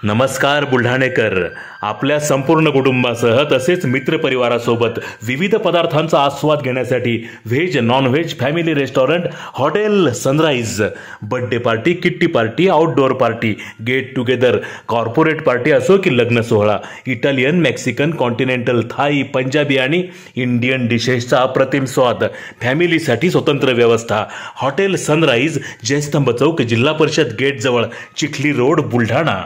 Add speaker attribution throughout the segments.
Speaker 1: नमस्कार बुलढाणेकर. आपल्या संपूर्ण कुटुंबासह तसेच मित्रपरिवारासोबत विविध पदार्थांचा आस्वाद घेण्यासाठी veg non veg family restaurant hotel Sunrise. Birthday party, kitty party, outdoor party, get together, corporate party असो की लग्न सोहळा, Italian, Mexican, continental, Thai, Punjabi आणि इंडियन डिशेसचा अप्रतिम स्वाद. फॅमिलीसाठी स्वतंत्र व्यवस्था. हॉटेल सनराइज, जयस्तंभ चौक, जिल्हा परिषद गेट जवळ, चिखली रोड, बुलढाणा.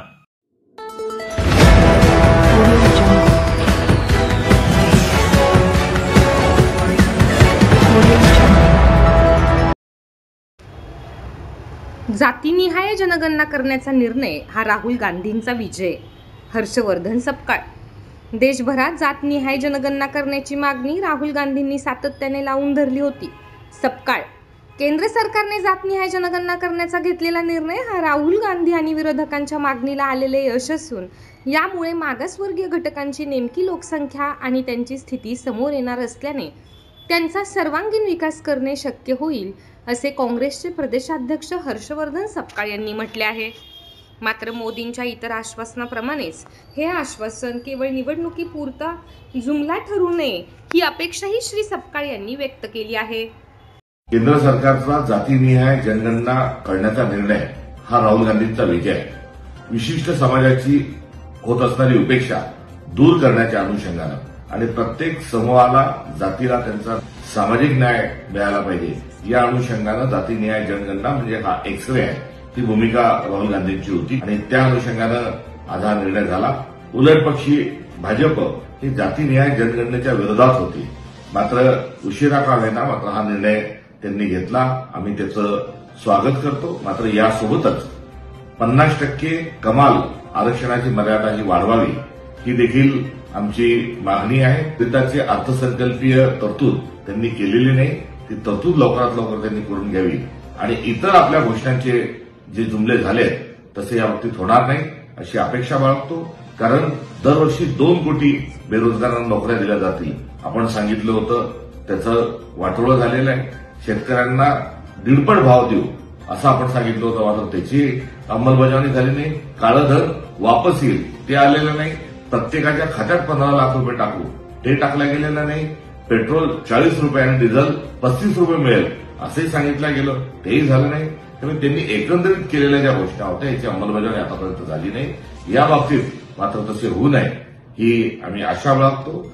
Speaker 2: जातीनिहाय जनगणना करण्याचा निर्णय हा राहुल गांधींचा विजय. हर्षवर्धन सपकाळ. देशभरात जातनिहाय जनगणना करण्याची मागणी राहुल गांधींनी सातत्याने लावून धरली होती. सपकाळ. केंद्र सरकारने जातनिहाय जनगणना करण्याचा घेतलेला निर्णय हा राहुल गांधी आणि विरोधकांच्या मागणीला आलेले यश असून यामुळे मागासवर्गीय घटकांची नेमकी लोकसंख्या आणि त्यांची स्थिती समोर येणार असल्याने त्यांचा सर्वांगीण विकास करणे शक्य होईल, असे काँग्रेसचे प्रदेशाध्यक्ष हर्षवर्धन सपकाळ यांनी म्हटले आहे. मात्र मोदींच्या इतर आश्वासनाप्रमाणेच हे आश्वासन केवळ निवडणुकीपुरता जुमला ठरू नये ही अपेक्षाही श्री सपकाळ यांनी व्यक्त केली आहे.
Speaker 3: केंद्र सरकारचा जातीनिहाय जनगणना करण्याचा निर्णय हा राहुल गांधींचा विजय आहे. विशिष्ट समाजाची होत असणारी उपेक्षा दूर करण्याच्या अनुषंगानं आणि प्रत्येक समूहाला जातीला त्यांचा सामाजिक न्याय मिळाला पाहिजे या अनुषंगानं जातीनिहाय जनगणना म्हणजे हा एक्सरे आहे, ती भूमिका राहुल गांधींची होती आणि त्या अनुषंगानं आज हा निर्णय झाला. उलटपक्षी भाजप ही जातीनिहाय जनगणनेच्या विरोधात होती. मात्र उशिरा का होईना मात्र हा निर्णय त्यांनी घेतला. आम्ही त्याचं स्वागत करतो. मात्र यासोबतच 50% कमाल आरक्षणाची मर्यादा ही वाढवावी ही देखील आमची मागणी आहे. त्याची अर्थसंकल्पीय तरतूद त्यांनी केलेली नाही, ती तरतूद लवकरात लवकर त्यांनी करून घ्यावी आणि इतर आपल्या घोषणांचे जे जुमले झाले तसे या बाबतीत होणार नाही अशी अपेक्षा बाळगतो. कारण दरवर्षी 2 कोटी बेरोजगारांना नोकऱ्या दिल्या जातील आपण सांगितलं होतं, त्याचं वाटोळं झालेलं आहे. शेतकऱ्यांना 1.5 भाव देऊ असं आपण सांगितलं होतं, मात्र त्याची अंमलबजावणी झाली नाही. काळं धन वापस येईल ते आलेलं नाही. प्रत्येकाच्या खात्यात 15 लाख रुपये टाकू ते टाकलं गेलेलं नाही. पेट्रोल 40 रुपये आणि डिझेल 35 रुपये मिळेल असंही सांगितलं गेलं, तेही झालं नाही. त्यामुळे त्यांनी एकंदरीत केलेल्या ज्या घोषणा होत्या याची अंमलबजावणी आतापर्यंत झाली नाही. या बाबतीत मात्र तसे होऊ नये ही आम्ही आशा बाळगतो.